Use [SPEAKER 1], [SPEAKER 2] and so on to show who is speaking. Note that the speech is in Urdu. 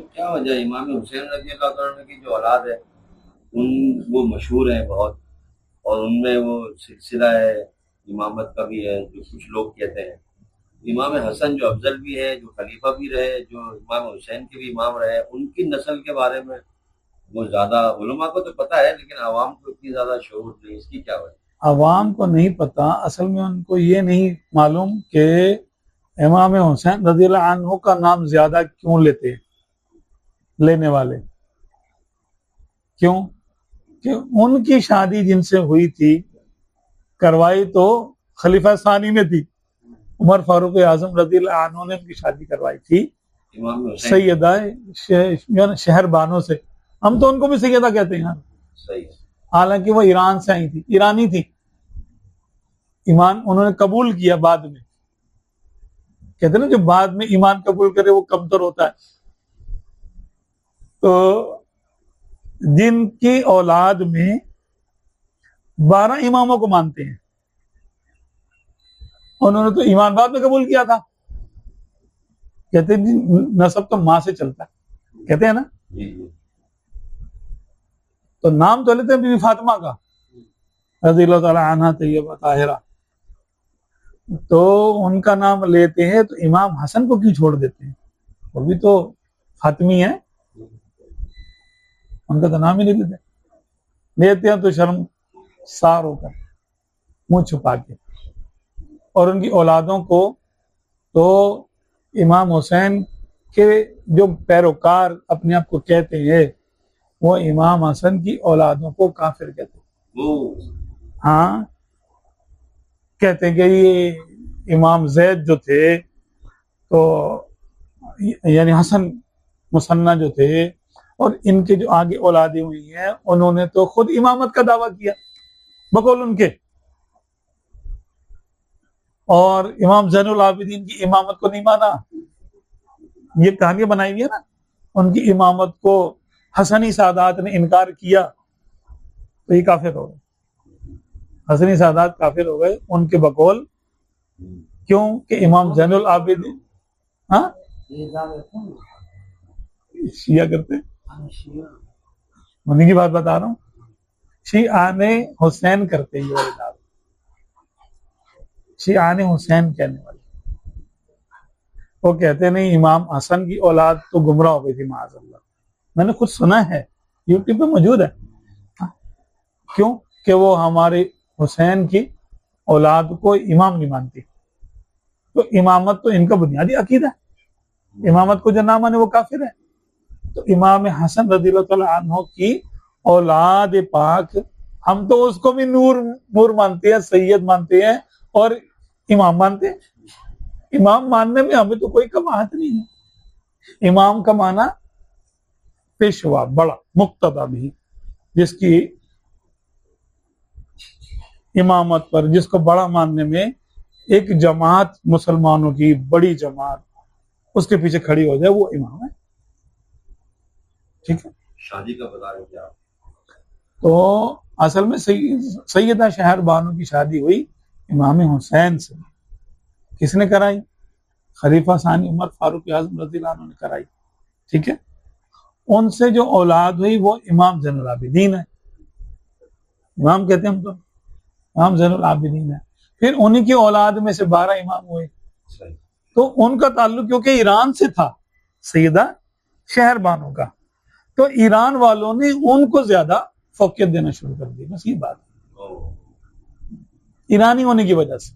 [SPEAKER 1] کیا وجہ ہے؟ امام حسین رضی اللہ عنہ کی جو اولاد ہے وہ مشہور ہیں بہت، اور ان میں وہ سلسلہ ہے امامت کا بھی ہے جو کچھ لوگ کہتے ہیں۔ امام حسن جو افضل بھی ہے، جو خلیفہ بھی رہے، جو امام حسین کے بھی امام رہے، ان کی نسل کے بارے میں وہ زیادہ علماء کو تو پتہ ہے، لیکن عوام کو اتنی زیادہ شعور نہیں، اس کی کیا وجہ؟
[SPEAKER 2] عوام کو نہیں پتا، اصل میں ان کو یہ نہیں معلوم کہ امام حسین رضی اللہ عنہ کا نام زیادہ کیوں لیتے ہیں لینے والے، کیوں کہ ان کی شادی جن سے ہوئی تھی کروائی تو خلیفہ ثانی نے تھی، عمر فاروق اعظم رضی اللہ عنہ نے ان کی شادی کروائی تھی
[SPEAKER 1] امام حسین
[SPEAKER 2] سیدہ شہر بانو سے۔ ہم تو ان کو بھی سیدہ کہتے ہیں،
[SPEAKER 1] صحیح،
[SPEAKER 2] حالانکہ وہ ایران سے آئی تھی، ایرانی تھی، ایمان انہوں نے قبول کیا بعد میں، کہتے ہیں نا جو بعد میں ایمان قبول کرے وہ کمتر ہوتا ہے۔ تو جن کی اولاد میں 12 اماموں کو مانتے ہیں، انہوں نے تو ایمان بعد میں قبول کیا تھا، کہتے ہیں نسب تو ماں سے چلتا ہے، کہتے ہیں نا،
[SPEAKER 1] جی جی،
[SPEAKER 2] تو نام تو لیتے ہیں بی بی فاطمہ کا رضی اللہ تعالی عنہ طیبہ طاہرہ، تو ان کا نام لیتے ہیں، تو امام حسن کو کیوں چھوڑ دیتے ہیں؟ وہ بھی تو فاطمی ہے، ان کا تو نام ہی نہیں لیتے ہیں تو شرم سار ہو کر منہ چھپا کے۔ اور ان کی اولادوں کو تو امام حسین کے جو پیروکار اپنے آپ کو کہتے ہیں وہ امام حسن کی اولادوں کو کافر کہتے ہیں۔ ہاں، کہتے ہیں کہ یہ امام زید جو تھے تو یعنی حسن مثنیٰ جو تھے اور ان کے جو آگے اولادیں ہوئی ہیں انہوں نے تو خود امامت کا دعویٰ کیا بقول ان کے، اور امام زین العابدین کی امامت کو نہیں مانا۔ یہ کہانیاں بنائی ہوئی ہے نا، ان کی امامت کو حسنی سادات نے انکار کیا تو یہ کافر ہو گئے، حسنی سادات کافر ہو گئے ان کے بقول، کیوں کہ امام زین العابدین ہاں شیعہ کرتے ہیں، انہیں کی بات بتا رہا ہوں، شیعان حسین کرتے یہ والی بات، شیعان حسین کہنے والے، وہ کہتے نہیں امام حسن کی اولاد تو گمراہ ہو گئی تھی معاذ اللہ، میں نے خود سنا ہے، یوٹیوب پہ موجود ہے، کیوں کہ وہ ہمارے حسین کی اولاد کو امام نہیں مانتی، تو امامت تو ان کا بنیادی عقیدہ ہے، امامت کو جو نہ مانے وہ کافر ہے۔ تو امام حسن رضی اللہ تعالی عنہ کی اولاد پاک ہم تو اس کو بھی نور مانتے ہیں، سید مانتے ہیں اور امام مانتے ہیں۔ امام ماننے میں ہمیں تو کوئی کماحت نہیں ہے، امام کا معنی پیشوا، بڑا، مقتدی بھی، جس کی امامت پر، جس کو بڑا ماننے میں ایک جماعت مسلمانوں کی بڑی جماعت اس کے پیچھے کھڑی ہو جائے وہ امام ہے، ٹھیک ہے۔
[SPEAKER 1] شادی کا بتا رہے کیا؟
[SPEAKER 2] تو اصل میں سیدہ شہر بانو کی شادی ہوئی امام حسین سے، کس نے کرائی؟ خلیفہ ثانی عمر فاروق اعظم رضی اللہ عنہ نے کرائی، ٹھیک ہے۔ ان سے جو اولاد ہوئی وہ امام زین العابدین ہے، امام کہتے ہیں ہم تو، امام زین العابدین ہے۔ پھر انہی کی اولاد میں سے 12 امام ہوئے، تو ان کا تعلق کیونکہ ایران سے تھا سیدہ شہر بانو کا، تو ایران والوں نے ان کو زیادہ فوقیت دینا شروع کر دی، بس یہ بات ایرانی ہونے کی وجہ سے۔